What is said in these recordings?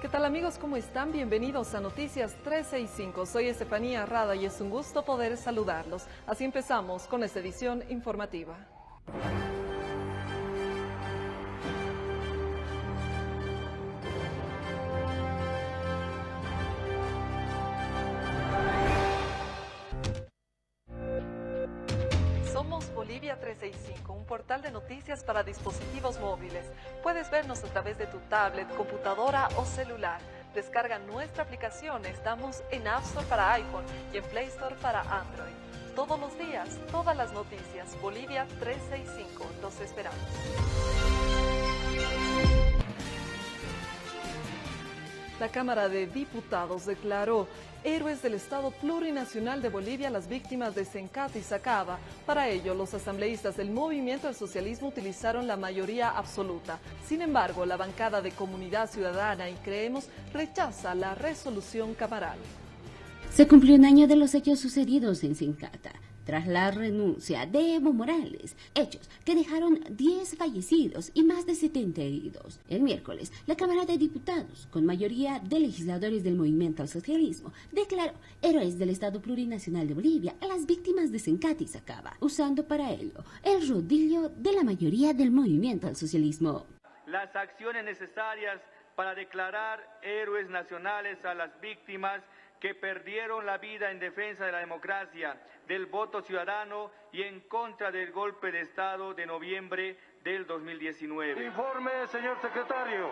¿Qué tal amigos? ¿Cómo están? Bienvenidos a Noticias 365. Soy Estefanía Rada y es un gusto poder saludarlos. Así empezamos con esta edición informativa. Somos Bolivia 365, un portal de noticias para dispositivos móviles. Puedes vernos a través de tu tablet, computadora o celular. Descarga nuestra aplicación, estamos en App Store para iPhone y en Play Store para Android. Todos los días, todas las noticias, Bolivia 365, los esperamos. La Cámara de Diputados declaró héroes del Estado Plurinacional de Bolivia a las víctimas de Sencata y Sacaba. Para ello, los asambleístas del Movimiento del Socialismo utilizaron la mayoría absoluta. Sin embargo, la bancada de Comunidad Ciudadana y Creemos rechaza la resolución camaral. Se cumplió un año de los hechos sucedidos en Sencata, tras la renuncia de Evo Morales, hechos que dejaron 10 fallecidos y más de 70 heridos. El miércoles, la Cámara de Diputados, con mayoría de legisladores del Movimiento al Socialismo, declaró héroes del Estado Plurinacional de Bolivia a las víctimas de Sencata y Sacaba, usando para ello el rodillo de la mayoría del Movimiento al Socialismo. Las acciones necesarias para declarar héroes nacionales a las víctimas que perdieron la vida en defensa de la democracia, del voto ciudadano y en contra del golpe de Estado de noviembre del 2019. Informe, señor secretario.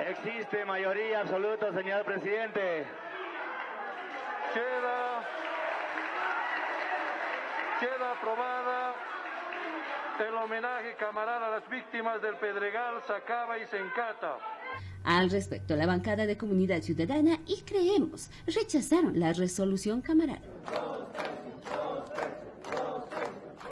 Existe mayoría absoluta, señor presidente. Queda aprobada el homenaje camaral a las víctimas del Pedregal, Sacaba y Sencata. Al respecto, la bancada de Comunidad Ciudadana y Creemos rechazaron la resolución camaral.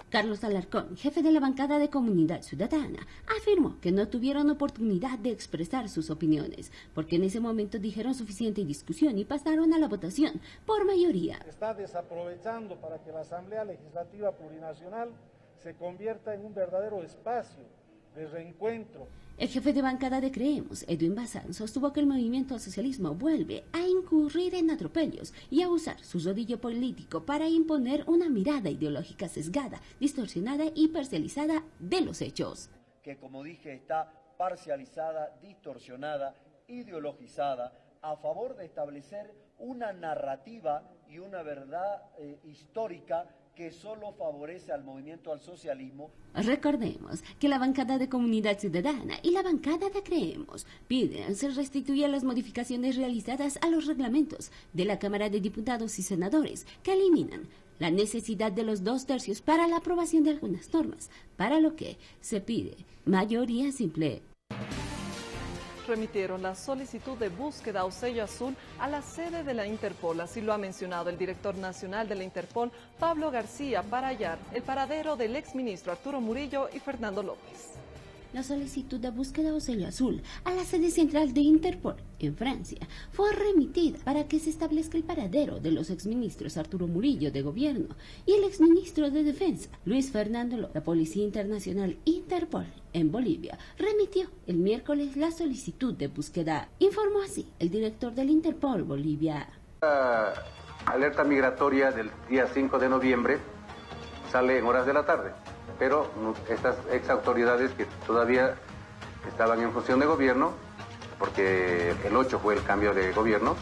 Carlos Alarcón, jefe de la bancada de Comunidad Ciudadana, afirmó que no tuvieron oportunidad de expresar sus opiniones, porque en ese momento dijeron suficiente discusión y pasaron a la votación por mayoría. Está desaprovechando para que la Asamblea Legislativa Plurinacional se convierta en un verdadero espacio de reencuentro. El jefe de bancada de Creemos, Edwin Bazán, sostuvo que el movimiento al socialismo vuelve a incurrir en atropellos y a usar su rodillo político para imponer una mirada ideológica sesgada, distorsionada y parcializada de los hechos. Que, como dije, está parcializada, distorsionada, ideologizada, a favor de establecer una narrativa y una verdad histórica que solo favorece al movimiento al socialismo. Recordemos que la bancada de Comunidad Ciudadana y la bancada de Creemos piden se restituyan las modificaciones realizadas a los reglamentos de la Cámara de Diputados y Senadores, que eliminan la necesidad de los 2/3 para la aprobación de algunas normas, para lo que se pide mayoría simple. Remitieron la solicitud de búsqueda o sello azul a la sede de la Interpol, así lo ha mencionado el director nacional de la Interpol, Pablo García, para hallar el paradero del exministro Arturo Murillo y Fernando López. La solicitud de búsqueda o sello azul a la sede central de Interpol en Francia fue remitida para que se establezca el paradero de los exministros Arturo Murillo de Gobierno y el exministro de Defensa Luis Fernando López. La Policía Internacional Interpol en Bolivia remitió el miércoles la solicitud de búsqueda, informó así el director del Interpol Bolivia. La alerta migratoria del día 5 de noviembre sale en horas de la tarde. Pero estas ex autoridades que todavía estaban en función de gobierno, porque el 8 fue el cambio de gobierno,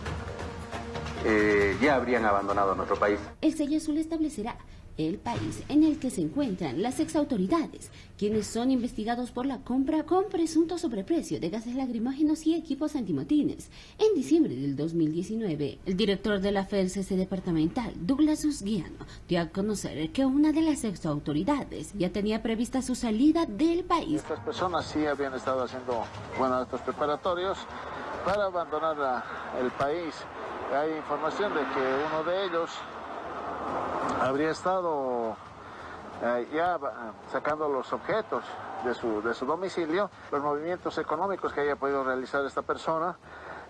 ya habrían abandonado nuestro país. El sello azul establecerá el país en el que se encuentran las exautoridades, quienes son investigados por la compra con presunto sobreprecio de gases lacrimógenos y equipos antimotines. En diciembre del 2019, el director de la FELCC departamental, Douglas Usguiano, dio a conocer que una de las exautoridades ya tenía prevista su salida del país. Estas personas sí habían estado haciendo estos preparatorios para abandonar el país. Hay información de que uno de ellos habría estado ya sacando los objetos de su domicilio, los movimientos económicos que haya podido realizar esta persona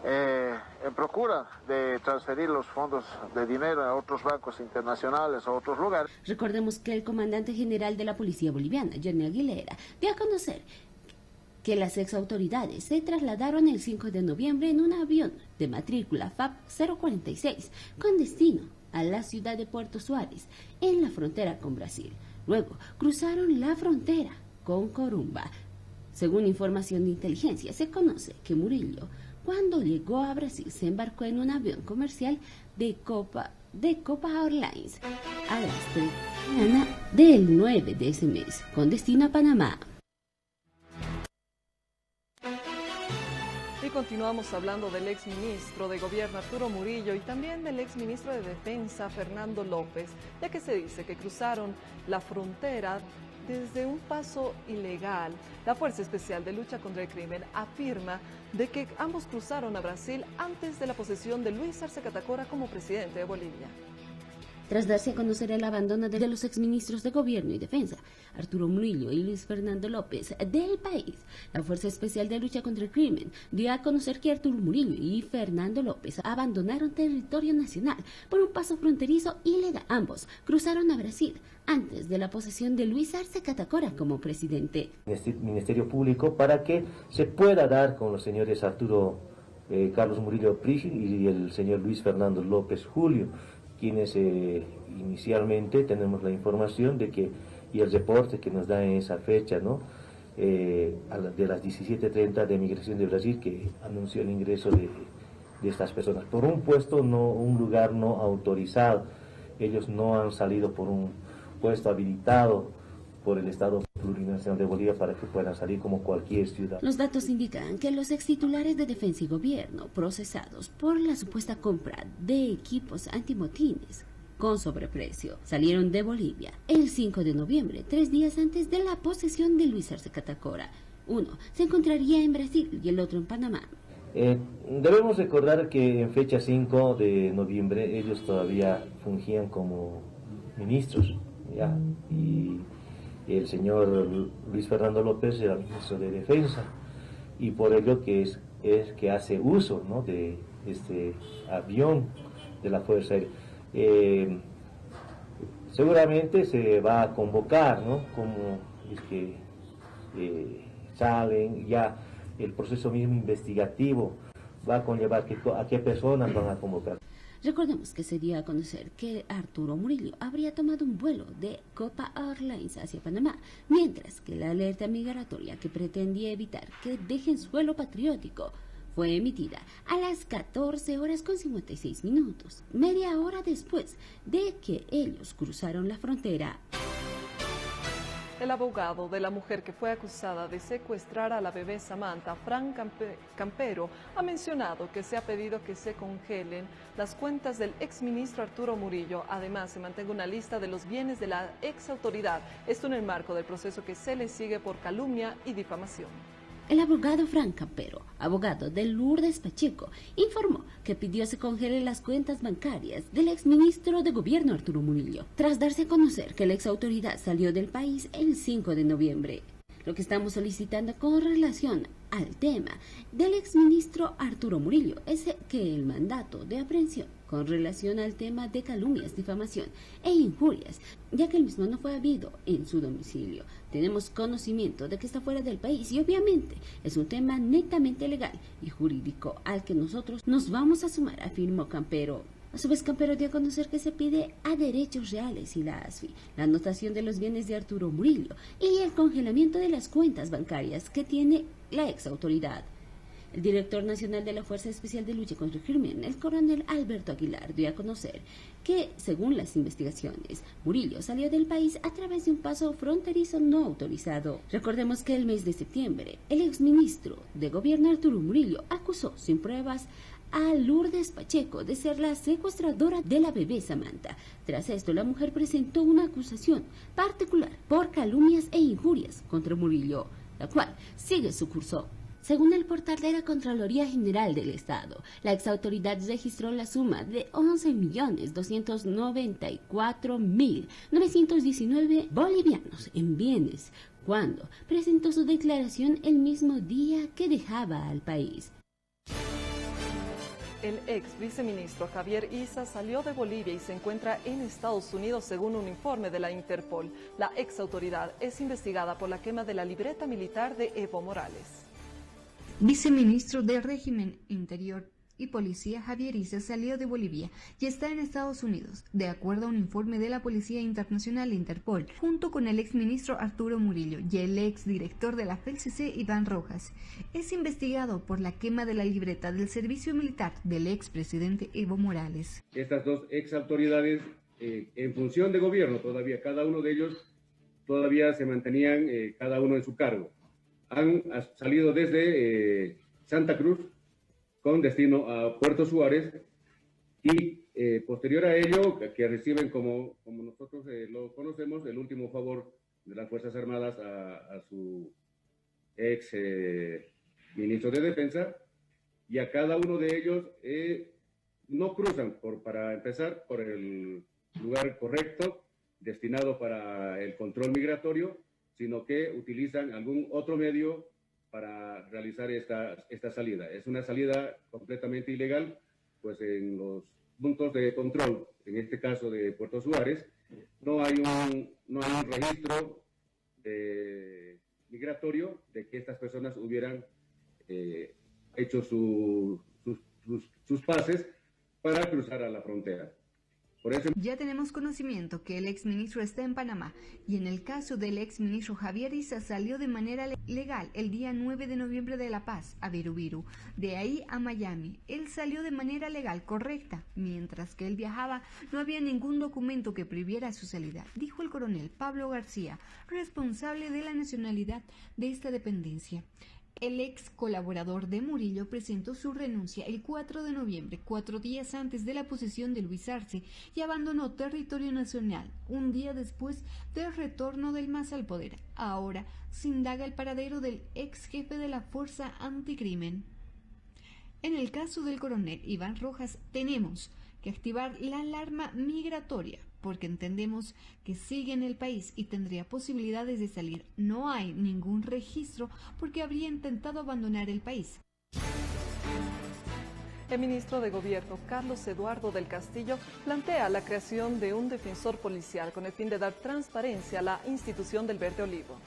en procura de transferir los fondos de dinero a otros bancos internacionales o a otros lugares. Recordemos que el comandante general de la Policía Boliviana, Johnny Aguilera, dio a conocer que las exautoridades se trasladaron el 5 de noviembre en un avión de matrícula FAP 046 con destino a la ciudad de Puerto Suárez, en la frontera con Brasil. Luego cruzaron la frontera con Corumba. Según información de inteligencia, se conoce que Murillo, cuando llegó a Brasil, se embarcó en un avión comercial de Copa Airlines a las 3 de la mañana del 9 de ese mes, con destino a Panamá. Y continuamos hablando del exministro de Gobierno Arturo Murillo y también del exministro de Defensa Fernando López, ya que se dice que cruzaron la frontera desde un paso ilegal. La Fuerza Especial de Lucha contra el Crimen afirma de que ambos cruzaron a Brasil antes de la posesión de Luis Arce Catacora como presidente de Bolivia. Tras darse a conocer el abandono de los exministros de Gobierno y Defensa, Arturo Murillo y Luis Fernando López, del país, la Fuerza Especial de Lucha contra el Crimen dio a conocer que Arturo Murillo y Fernando López abandonaron territorio nacional por un paso fronterizo ilegal. Ambos cruzaron a Brasil antes de la posesión de Luis Arce Catacora como presidente. Ministerio Público para que se pueda dar con los señores Arturo Carlos Murillo Prígil y el señor Luis Fernando López Julio, quienes inicialmente tenemos la información de que, y el reporte que nos da en esa fecha, ¿no? De las 17:30 de Migración de Brasil, que anunció el ingreso de estas personas por un lugar no autorizado. Ellos no han salido por un puesto habilitado por el Estado Plurinacional de Bolivia para que puedan salir como cualquier ciudadano. Los datos indican que los extitulares de Defensa y Gobierno, procesados por la supuesta compra de equipos antimotines con sobreprecio, salieron de Bolivia el 5 de noviembre, 3 días antes de la posesión de Luis Arce Catacora. Uno se encontraría en Brasil y el otro en Panamá. Debemos recordar que en fecha 5 de noviembre ellos todavía fungían como ministros, ¿ya? Y el señor Luis Fernando López era ministro de Defensa, y por ello que hace uso, ¿no?, de este avión de la Fuerza Aérea. Seguramente se va a convocar, ¿no?, como es que salen ya el proceso mismo investigativo va a conllevar a qué personas van a convocar. Recordemos que se dio a conocer que Arturo Murillo habría tomado un vuelo de Copa Airlines hacia Panamá, mientras que la alerta migratoria que pretendía evitar que dejen suelo patriótico fue emitida a las 14:56, media hora después de que ellos cruzaron la frontera. El abogado de la mujer que fue acusada de secuestrar a la bebé Samantha, Frank Campero, ha mencionado que se ha pedido que se congelen las cuentas del exministro Arturo Murillo. Además, se mantenga una lista de los bienes de la exautoridad, esto en el marco del proceso que se le sigue por calumnia y difamación. El abogado Frank Campero, abogado de Lourdes Pacheco, informó que pidió se congelen las cuentas bancarias del exministro de Gobierno Arturo Murillo, tras darse a conocer que la exautoridad salió del país el 5 de noviembre. Lo que estamos solicitando con relación al tema del exministro Arturo Murillo es que el mandato de aprehensión con relación al tema de calumnias, difamación e injurias, ya que el mismo no fue habido en su domicilio. Tenemos conocimiento de que está fuera del país y obviamente es un tema netamente legal y jurídico al que nosotros nos vamos a sumar, afirmó Campero. A su vez, Campero dio a conocer que se pide a Derechos Reales y la ASFI la anotación de los bienes de Arturo Murillo y el congelamiento de las cuentas bancarias que tiene la exautoridad. El director nacional de la Fuerza Especial de Lucha contra el Crimen, el coronel Alberto Aguilar, dio a conocer que, según las investigaciones, Murillo salió del país a través de un paso fronterizo no autorizado. Recordemos que el mes de septiembre, el exministro de Gobierno Arturo Murillo acusó sin pruebas a Lourdes Pacheco de ser la secuestradora de la bebé Samantha. Tras esto, la mujer presentó una acusación particular por calumnias e injurias contra Murillo, la cual sigue su curso. Según el portal de la Contraloría General del Estado, la exautoridad registró la suma de 11.294.919 bolivianos en bienes, cuando presentó su declaración el mismo día que dejaba al país. El ex viceministro Javier Issa salió de Bolivia y se encuentra en Estados Unidos según un informe de la Interpol. La ex autoridad es investigada por la quema de la libreta militar de Evo Morales. Viceministro del Régimen Interior y Policía Javier Issa salió de Bolivia y está en Estados Unidos, de acuerdo a un informe de la Policía Internacional Interpol, junto con el exministro Arturo Murillo y el exdirector de la FELCC Iván Rojas. Es investigado por la quema de la libreta del servicio militar del expresidente Evo Morales. Estas dos exautoridades, en función de gobierno todavía, cada uno de ellos todavía se mantenían cada uno en su cargo. Han salido desde Santa Cruz con destino a Puerto Suárez y posterior a ello, que reciben como nosotros lo conocemos, el último favor de las Fuerzas Armadas a su ex ministro de Defensa, y a cada uno de ellos no cruzan, para empezar, por el lugar correcto destinado para el control migratorio, sino que utilizan algún otro medio para realizar esta salida. Es una salida completamente ilegal, pues en los puntos de control, en este caso de Puerto Suárez, no hay un registro migratorio de que estas personas hubieran hecho sus pases para cruzar a la frontera. Por eso... Ya tenemos conocimiento que el exministro está en Panamá y en el caso del exministro Javier Issa salió de manera legal el día 9 de noviembre de La Paz a Virubiru, de ahí a Miami. Él salió de manera legal correcta, mientras que él viajaba no había ningún documento que prohibiera su salida, dijo el coronel Pablo García, responsable de la nacionalidad de esta dependencia. El ex colaborador de Murillo presentó su renuncia el 4 de noviembre, 4 días antes de la posesión de Luis Arce, y abandonó territorio nacional, un día después del retorno del MAS al poder. Ahora se indaga el paradero del ex jefe de la Fuerza Anticrimen. En el caso del coronel Iván Rojas, tenemos que activar la alarma migratoria, porque entendemos que sigue en el país y tendría posibilidades de salir. No hay ningún registro porque habría intentado abandonar el país. El ministro de Gobierno, Carlos Eduardo del Castillo, plantea la creación de un defensor policial con el fin de dar transparencia a la institución del Verde Olivo.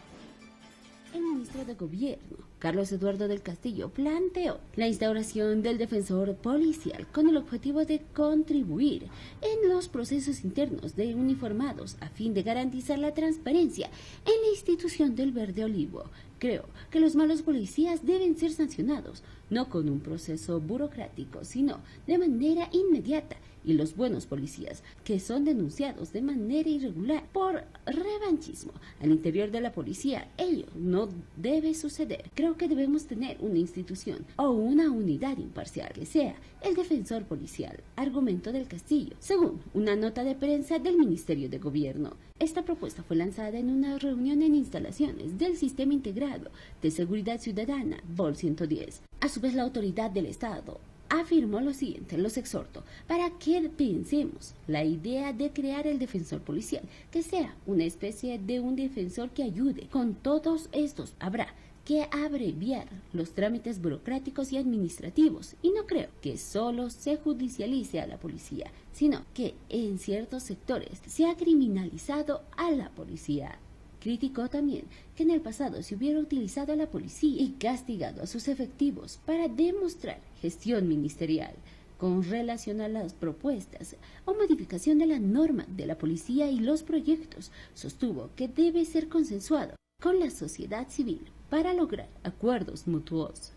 El ministro de Gobierno, Carlos Eduardo del Castillo, planteó la instauración del defensor policial con el objetivo de contribuir en los procesos internos de uniformados a fin de garantizar la transparencia en la institución del Verde Olivo. Creo que los malos policías deben ser sancionados, no con un proceso burocrático, sino de manera inmediata, y los buenos policías, que son denunciados de manera irregular por revanchismo al interior de la policía, ello no debe suceder. Creo que debemos tener una institución o una unidad imparcial que sea el defensor policial, argumentó del Castillo, según una nota de prensa del Ministerio de Gobierno. Esta propuesta fue lanzada en una reunión en instalaciones del Sistema Integrado de Seguridad Ciudadana, VOL 110. A su vez, la autoridad del Estado afirmó lo siguiente: los exhorto para que pensemos la idea de crear el defensor policial, que sea una especie de un defensor que ayude con todos estos. Habrá que abreviar los trámites burocráticos y administrativos, y no creo que solo se judicialice a la policía, sino que en ciertos sectores se ha criminalizado a la policía. Criticó también que en el pasado se hubiera utilizado a la policía y castigado a sus efectivos para demostrar gestión ministerial con relación a las propuestas o modificación de la norma de la policía y los proyectos. Sostuvo que debe ser consensuado con la sociedad civil para lograr acuerdos mutuos.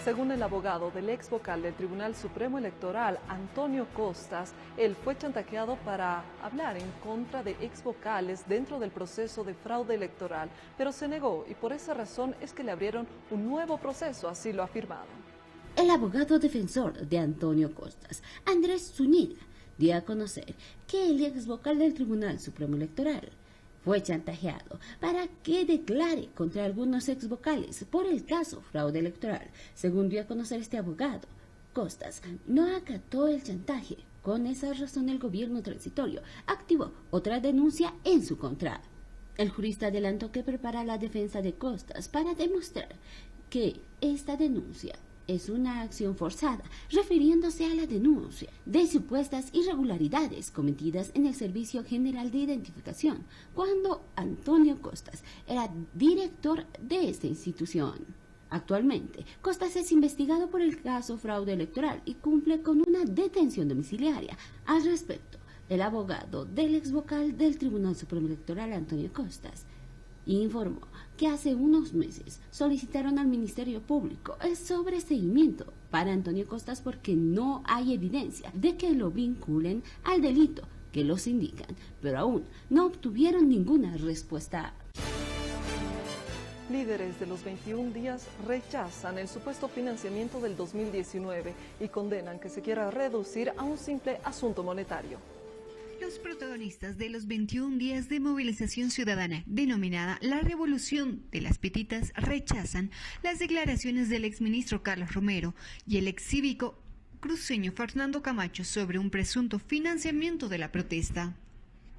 Según el abogado del ex vocal del Tribunal Supremo Electoral, Antonio Costas, él fue chantajeado para hablar en contra de ex vocales dentro del proceso de fraude electoral, pero se negó y por esa razón es que le abrieron un nuevo proceso, así lo ha afirmado. El abogado defensor de Antonio Costas, Andrés Zúñiga, dio a conocer que el ex vocal del Tribunal Supremo Electoral fue chantajeado para que declare contra algunos ex vocales por el caso fraude electoral. Según dio a conocer este abogado, Costas no acató el chantaje. Con esa razón, el gobierno transitorio activó otra denuncia en su contra. El jurista adelantó que prepara la defensa de Costas para demostrar que esta denuncia es una acción forzada, refiriéndose a la denuncia de supuestas irregularidades cometidas en el Servicio General de Identificación, cuando Antonio Costas era director de esta institución. Actualmente, Costas es investigado por el caso fraude electoral y cumple con una detención domiciliaria. Al respecto, el abogado del ex vocal del Tribunal Supremo Electoral, Antonio Costas, informó que hace unos meses solicitaron al Ministerio Público el sobreseimiento para Antonio Costas porque no hay evidencia de que lo vinculen al delito que los indican, pero aún no obtuvieron ninguna respuesta. Líderes de los 21 días rechazan el supuesto financiamiento del 2019 y condenan que se quiera reducir a un simple asunto monetario. Los protagonistas de los 21 días de movilización ciudadana, denominada la Revolución de las Pititas, rechazan las declaraciones del exministro Carlos Romero y el ex cívico cruceño Fernando Camacho sobre un presunto financiamiento de la protesta.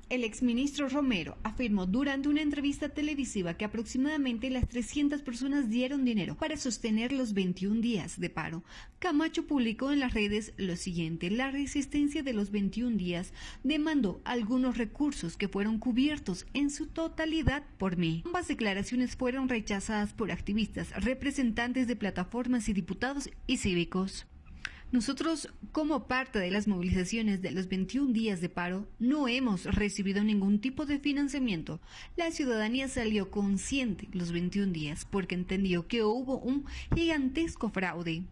El exministro Romero afirmó durante una entrevista televisiva que aproximadamente las 300 personas dieron dinero para sostener los 21 días de paro. Camacho publicó en las redes lo siguiente: la resistencia de los 21 días demandó algunos recursos que fueron cubiertos en su totalidad por mí. Ambas declaraciones fueron rechazadas por activistas, representantes de plataformas y diputados y cívicos. Nosotros, como parte de las movilizaciones de los 21 días de paro, no hemos recibido ningún tipo de financiamiento. La ciudadanía salió consciente los 21 días porque entendió que hubo un gigantesco fraude.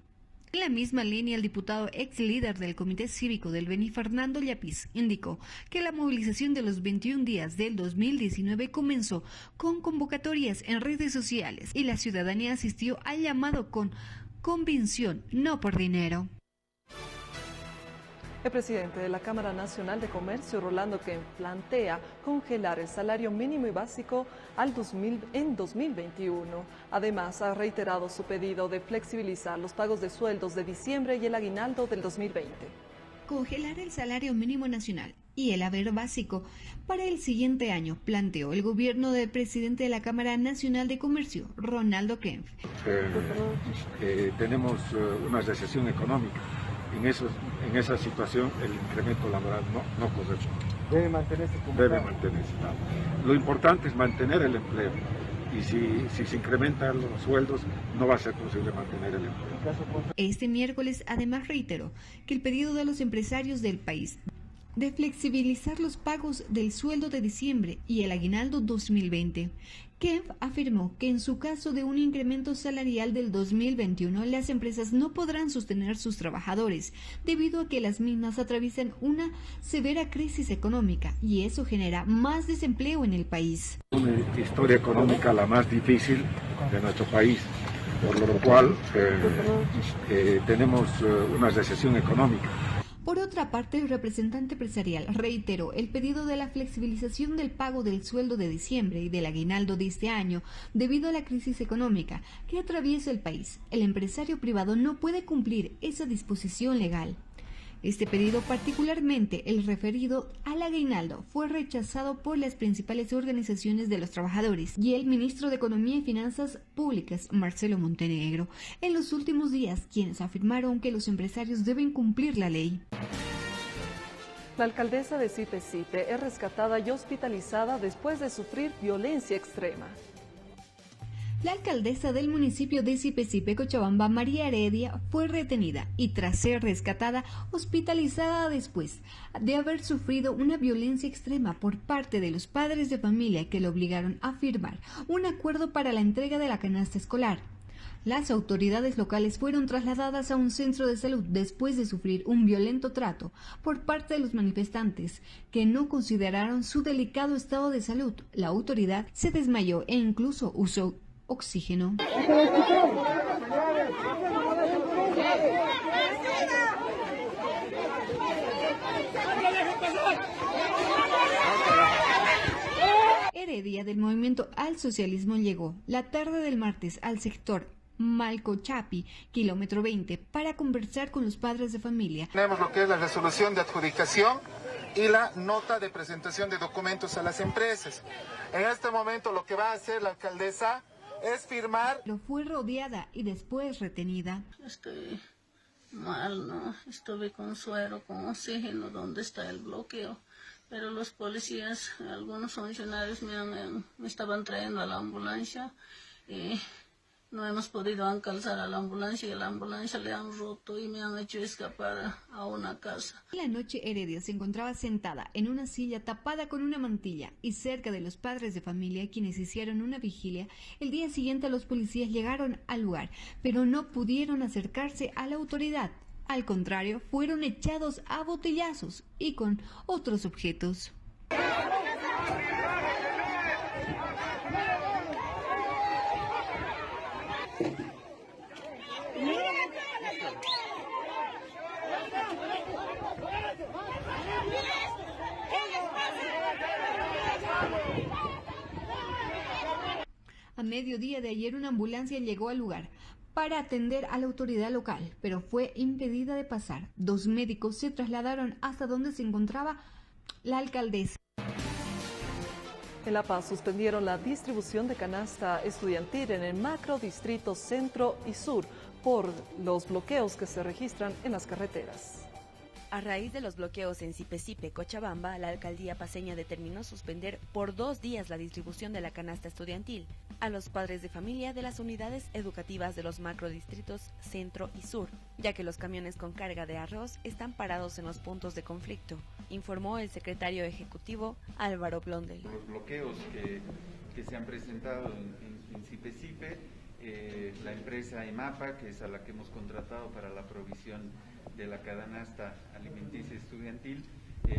En la misma línea, el diputado ex líder del Comité Cívico del Beni, Fernando Llapis, indicó que la movilización de los 21 días del 2019 comenzó con convocatorias en redes sociales y la ciudadanía asistió al llamado con convicción, no por dinero. El presidente de la Cámara Nacional de Comercio, Rolando Kempf, plantea congelar el salario mínimo y básico en 2021. Además, ha reiterado su pedido de flexibilizar los pagos de sueldos de diciembre y el aguinaldo del 2020. Congelar el salario mínimo nacional y el haber básico para el siguiente año, planteó el gobierno del presidente de la Cámara Nacional de Comercio, Rolando Kempf. Tenemos una recesión económica. En esa situación el incremento laboral no corresponde. Debe mantenerse. Lo importante es mantener el empleo y si se incrementan los sueldos no va a ser posible mantener el empleo. Este miércoles además reiteró que el pedido de los empresarios del país de flexibilizar los pagos del sueldo de diciembre y el aguinaldo 2020. Kempf afirmó que en su caso de un incremento salarial del 2021, las empresas no podrán sostener sus trabajadores debido a que las mismas atraviesan una severa crisis económica y eso genera más desempleo en el país. Una historia económica la más difícil de nuestro país, por lo cual tenemos una recesión económica. Por otra parte, el representante empresarial reiteró el pedido de la flexibilización del pago del sueldo de diciembre y del aguinaldo de este año debido a la crisis económica que atraviesa el país. El empresario privado no puede cumplir esa disposición legal. Este pedido, particularmente el referido al aguinaldo, fue rechazado por las principales organizaciones de los trabajadores y el ministro de Economía y Finanzas Públicas, Marcelo Montenegro, en los últimos días, quienes afirmaron que los empresarios deben cumplir la ley. La alcaldesa de Sipe es rescatada y hospitalizada después de sufrir violencia extrema. La alcaldesa del municipio de Sipe, Cochabamba, María Heredia, fue retenida y tras ser rescatada, hospitalizada después de haber sufrido una violencia extrema por parte de los padres de familia que le obligaron a firmar un acuerdo para la entrega de la canasta escolar. Las autoridades locales fueron trasladadas a un centro de salud después de sufrir un violento trato por parte de los manifestantes que no consideraron su delicado estado de salud. La autoridad se desmayó e incluso usó oxígeno. Heredia del Movimiento al Socialismo llegó la tarde del martes al sector Malcochapi, kilómetro 20, para conversar con los padres de familia. Tenemos lo que es la resolución de adjudicación y la nota de presentación de documentos a las empresas. En este momento lo que va a hacer la alcaldesa es firmar. Pero fue rodeada y después retenida. Estoy mal, ¿no? Estuve con suero, con oxígeno, donde está el bloqueo. Pero los policías, algunos funcionarios me estaban trayendo a la ambulancia y no hemos podido alcanzar a la ambulancia y a la ambulancia le han roto y me han hecho escapar a una casa. La noche Heredia se encontraba sentada en una silla tapada con una mantilla y cerca de los padres de familia quienes hicieron una vigilia. El día siguiente los policías llegaron al lugar, pero no pudieron acercarse a la autoridad. Al contrario, fueron echados a botellazos y con otros objetos. A mediodía de ayer una ambulancia llegó al lugar para atender a la autoridad local, pero fue impedida de pasar. 2 médicos se trasladaron hasta donde se encontraba la alcaldesa. En La Paz suspendieron la distribución de canasta estudiantil en el macrodistrito Centro y Sur por los bloqueos que se registran en las carreteras. A raíz de los bloqueos en Sipe, Cochabamba, la alcaldía paceña determinó suspender por 2 días la distribución de la canasta estudiantil a los padres de familia de las unidades educativas de los macrodistritos Centro y Sur, ya que los camiones con carga de arroz están parados en los puntos de conflicto, informó el secretario ejecutivo Álvaro Blondel. Los bloqueos que se han presentado en Sipe, la empresa EMAPA, que es a la que hemos contratado para la provisión de la canasta alimenticia estudiantil,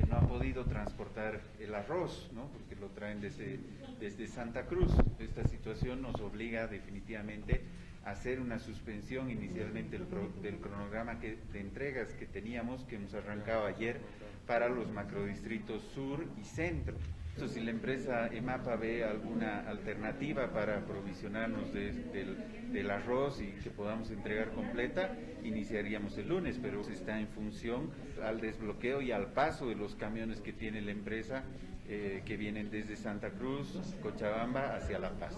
no ha podido transportar el arroz, ¿no? Porque lo traen desde Santa Cruz. Esta situación nos obliga definitivamente a hacer una suspensión inicialmente del cronograma de entregas que teníamos, que hemos arrancado ayer para los macrodistritos Sur y Centro. Entonces, si la empresa EMAPA ve alguna alternativa para aprovisionarnos del arroz y que podamos entregar completa, iniciaríamos el lunes, pero está en función al desbloqueo y al paso de los camiones que tiene la empresa que vienen desde Santa Cruz, Cochabamba, hacia La Paz.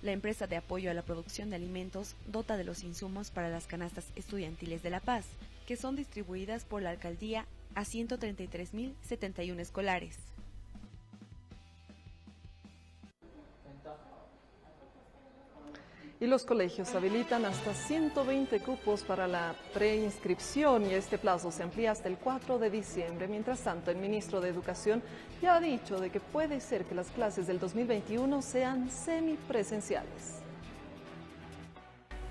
La empresa de apoyo a la producción de alimentos dota de los insumos para las canastas estudiantiles de La Paz, que son distribuidas por la alcaldía a 133.071 escolares. Y los colegios habilitan hasta 120 cupos para la preinscripción y este plazo se amplía hasta el 4 de diciembre. Mientras tanto, el ministro de Educación ya ha dicho de que puede ser que las clases del 2021 sean semipresenciales.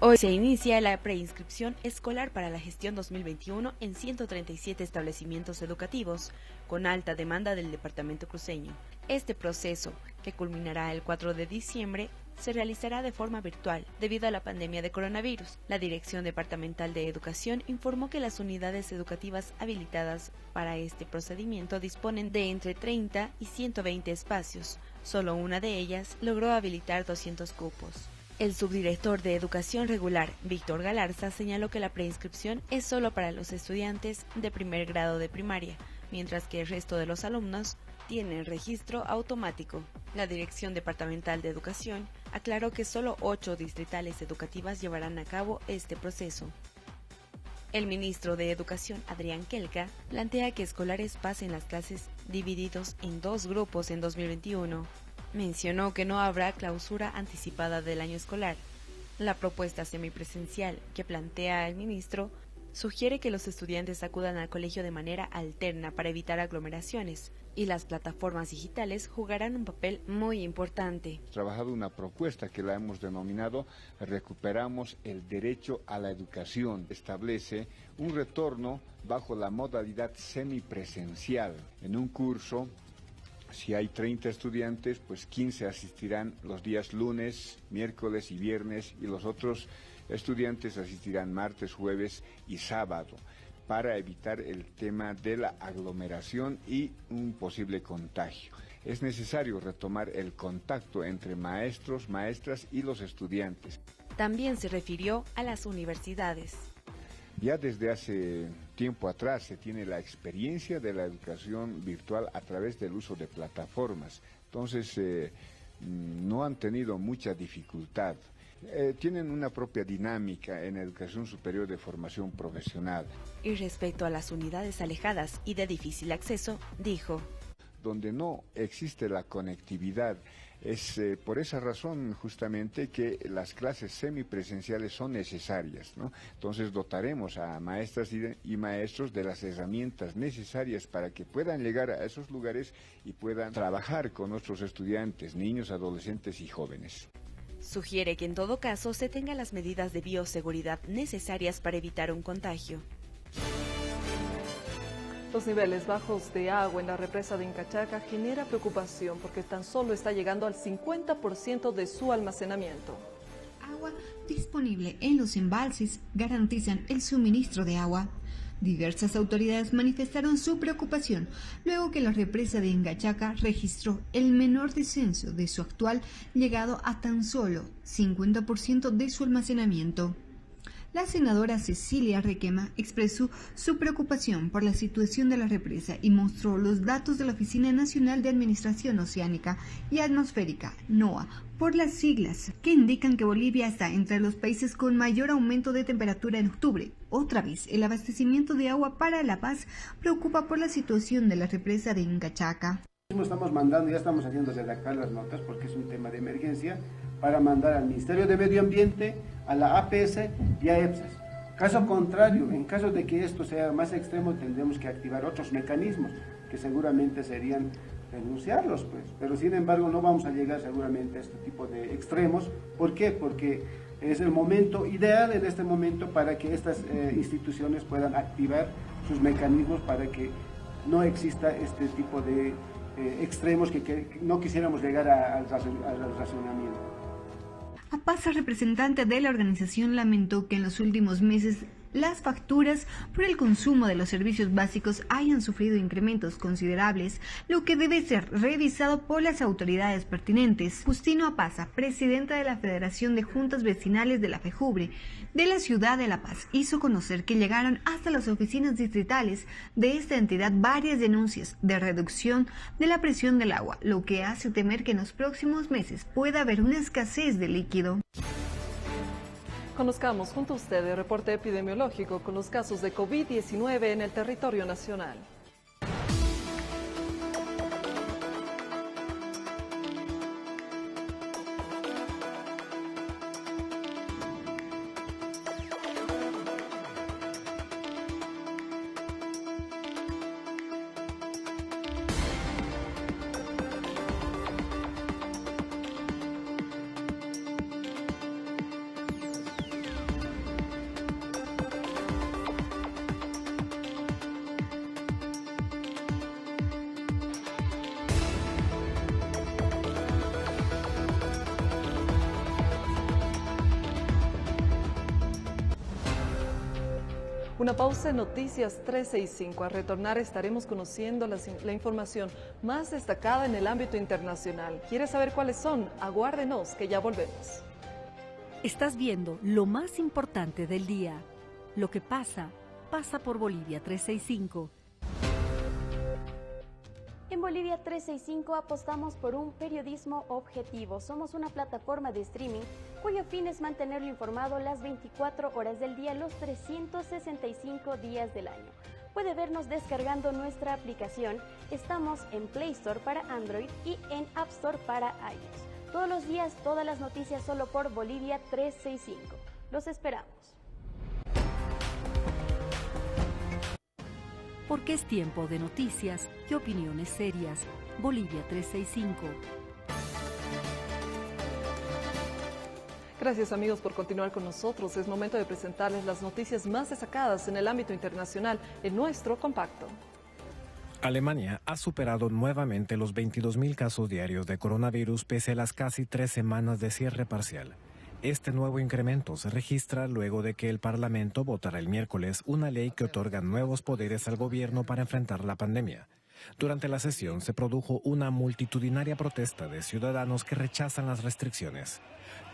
Hoy se inicia la preinscripción escolar para la gestión 2021 en 137 establecimientos educativos, con alta demanda del departamento cruceño. Este proceso, que culminará el 4 de diciembre, se realizará de forma virtual debido a la pandemia de coronavirus. La Dirección Departamental de Educación informó que las unidades educativas habilitadas para este procedimiento disponen de entre 30 y 120 espacios. Solo una de ellas logró habilitar 200 cupos. El subdirector de Educación Regular, Víctor Galarza, señaló que la preinscripción es solo para los estudiantes de primer grado de primaria, mientras que el resto de los alumnos tienen registro automático. La Dirección Departamental de Educación aclaró que solo 8 distritales educativas llevarán a cabo este proceso. El ministro de Educación, Adrián Kelka, plantea que escolares pasen las clases divididos en 2 grupos en 2021. Mencionó que no habrá clausura anticipada del año escolar. La propuesta semipresencial que plantea el ministro sugiere que los estudiantes acudan al colegio de manera alterna para evitar aglomeraciones, y las plataformas digitales jugarán un papel muy importante. Trabajado una propuesta que la hemos denominado Recuperamos el derecho a la educación. Establece un retorno bajo la modalidad semipresencial. En un curso, si hay 30 estudiantes, pues 15 asistirán los días lunes, miércoles y viernes, y los otros estudiantes asistirán martes, jueves y sábado, para evitar el tema de la aglomeración y un posible contagio. Es necesario retomar el contacto entre maestros, maestras y los estudiantes. También se refirió a las universidades. Ya desde hace tiempo atrás se tiene la experiencia de la educación virtual a través del uso de plataformas. Entonces, no han tenido mucha dificultad. Tienen una propia dinámica en educación superior de formación profesional. Y respecto a las unidades alejadas y de difícil acceso, dijo: donde no existe la conectividad, es por esa razón justamente que las clases semipresenciales son necesarias, ¿no? Entonces dotaremos a maestras y maestros de las herramientas necesarias para que puedan llegar a esos lugares y puedan trabajar con nuestros estudiantes, niños, adolescentes y jóvenes. Sugiere que en todo caso se tengan las medidas de bioseguridad necesarias para evitar un contagio. Los niveles bajos de agua en la represa de Incachaca genera preocupación porque tan solo está llegando al 50% de su almacenamiento. Agua disponible en los embalses garantizan el suministro de agua. Diversas autoridades manifestaron su preocupación luego que la represa de Incachaca registró el menor descenso de su actual, llegado a tan solo 50% de su almacenamiento. La senadora Cecilia Requema expresó su preocupación por la situación de la represa y mostró los datos de la Oficina Nacional de Administración Oceánica y Atmosférica, NOAA, por las siglas, que indican que Bolivia está entre los países con mayor aumento de temperatura en octubre. Otra vez, el abastecimiento de agua para La Paz preocupa por la situación de la represa de Incachaca. Estamos mandando, ya estamos haciendo redactar las notas porque es un tema de emergencia, para mandar al Ministerio de Medio Ambiente, a la APS y a EPSAS. Caso contrario, en caso de que esto sea más extremo, tendremos que activar otros mecanismos que seguramente serían denunciarlos, pues. Pero sin embargo no vamos a llegar seguramente a este tipo de extremos. ¿Por qué? Porque es el momento ideal en este momento para que estas instituciones puedan activar sus mecanismos para que no exista este tipo de extremos que no quisiéramos llegar al racionamiento. APASA, representante de la organización, lamentó que en los últimos meses las facturas por el consumo de los servicios básicos hayan sufrido incrementos considerables, lo que debe ser revisado por las autoridades pertinentes. Justino Apasa, presidenta de la Federación de Juntas Vecinales de la FEJUVRE de la ciudad de La Paz, hizo conocer que llegaron hasta las oficinas distritales de esta entidad varias denuncias de reducción de la presión del agua, lo que hace temer que en los próximos meses pueda haber una escasez de líquido. Conozcamos junto a usted el reporte epidemiológico con los casos de COVID-19 en el territorio nacional. Una pausa en Noticias 365. Al retornar estaremos conociendo la información más destacada en el ámbito internacional. ¿Quieres saber cuáles son? Aguárdenos, que ya volvemos. Estás viendo lo más importante del día. Lo que pasa, pasa por Bolivia 365. En Bolivia 365 apostamos por un periodismo objetivo. Somos una plataforma de streaming cuyo fin es mantenerlo informado las 24 horas del día, los 365 días del año. Puede vernos descargando nuestra aplicación. Estamos en Play Store para Android y en App Store para iOS. Todos los días, todas las noticias solo por Bolivia 365. Los esperamos. Porque es tiempo de noticias y opiniones serias. Bolivia 365. Gracias amigos por continuar con nosotros. Es momento de presentarles las noticias más destacadas en el ámbito internacional en nuestro compacto. Alemania ha superado nuevamente los 22.000 casos diarios de coronavirus pese a las casi 3 semanas de cierre parcial. Este nuevo incremento se registra luego de que el Parlamento votara el miércoles una ley que otorga nuevos poderes al gobierno para enfrentar la pandemia. Durante la sesión se produjo una multitudinaria protesta de ciudadanos que rechazan las restricciones.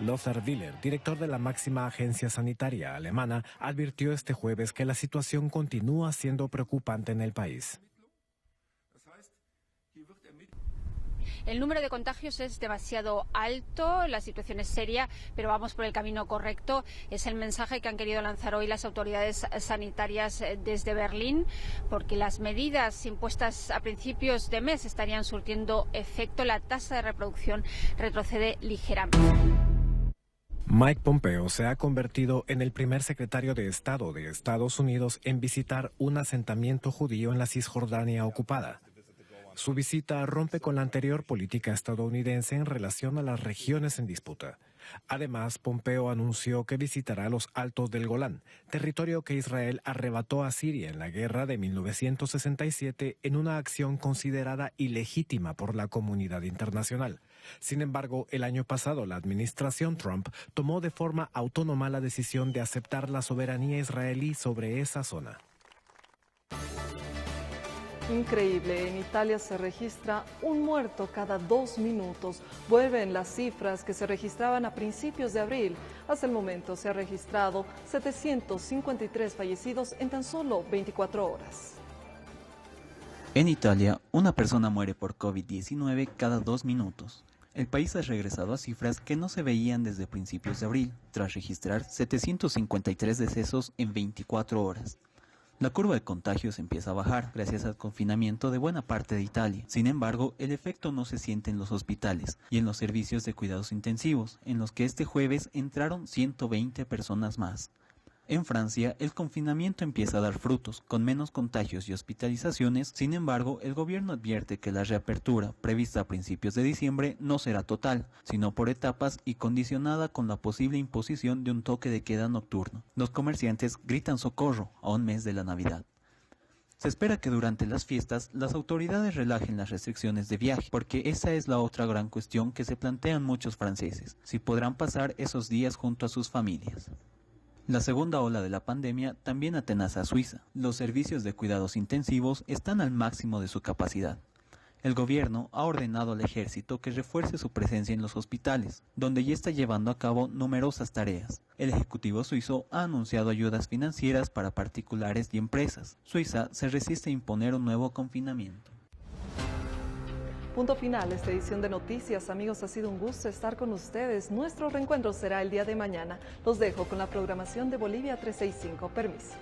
Lothar Wieler, director de la máxima agencia sanitaria alemana, advirtió este jueves que la situación continúa siendo preocupante en el país. El número de contagios es demasiado alto, la situación es seria, pero vamos por el camino correcto. Es el mensaje que han querido lanzar hoy las autoridades sanitarias desde Berlín, porque las medidas impuestas a principios de mes estarían surtiendo efecto. La tasa de reproducción retrocede ligeramente. Mike Pompeo se ha convertido en el primer secretario de Estado de Estados Unidos en visitar un asentamiento judío en la Cisjordania ocupada. Su visita rompe con la anterior política estadounidense en relación a las regiones en disputa. Además, Pompeo anunció que visitará los Altos del Golán, territorio que Israel arrebató a Siria en la guerra de 1967 en una acción considerada ilegítima por la comunidad internacional. Sin embargo, el año pasado la administración Trump tomó de forma autónoma la decisión de aceptar la soberanía israelí sobre esa zona. Increíble, en Italia se registra un muerto cada 2 minutos. Vuelven las cifras que se registraban a principios de abril. Hasta el momento se ha registrado 753 fallecidos en tan solo 24 horas. En Italia, una persona muere por COVID-19 cada 2 minutos. El país ha regresado a cifras que no se veían desde principios de abril, tras registrar 753 decesos en 24 horas. La curva de contagios empieza a bajar gracias al confinamiento de buena parte de Italia. Sin embargo, el efecto no se siente en los hospitales y en los servicios de cuidados intensivos, en los que este jueves entraron 120 personas más. En Francia, el confinamiento empieza a dar frutos, con menos contagios y hospitalizaciones. Sin embargo, el gobierno advierte que la reapertura, prevista a principios de diciembre, no será total, sino por etapas y condicionada con la posible imposición de un toque de queda nocturno. Los comerciantes gritan socorro a un mes de la Navidad. Se espera que durante las fiestas las autoridades relajen las restricciones de viaje, porque esa es la otra gran cuestión que se plantean muchos franceses, si podrán pasar esos días junto a sus familias. La segunda ola de la pandemia también atenaza a Suiza. Los servicios de cuidados intensivos están al máximo de su capacidad. El gobierno ha ordenado al ejército que refuerce su presencia en los hospitales, donde ya está llevando a cabo numerosas tareas. El ejecutivo suizo ha anunciado ayudas financieras para particulares y empresas. Suiza se resiste a imponer un nuevo confinamiento. Punto final esta edición de Noticias. Amigos, ha sido un gusto estar con ustedes. Nuestro reencuentro será el día de mañana. Los dejo con la programación de Bolivia 365. Permiso.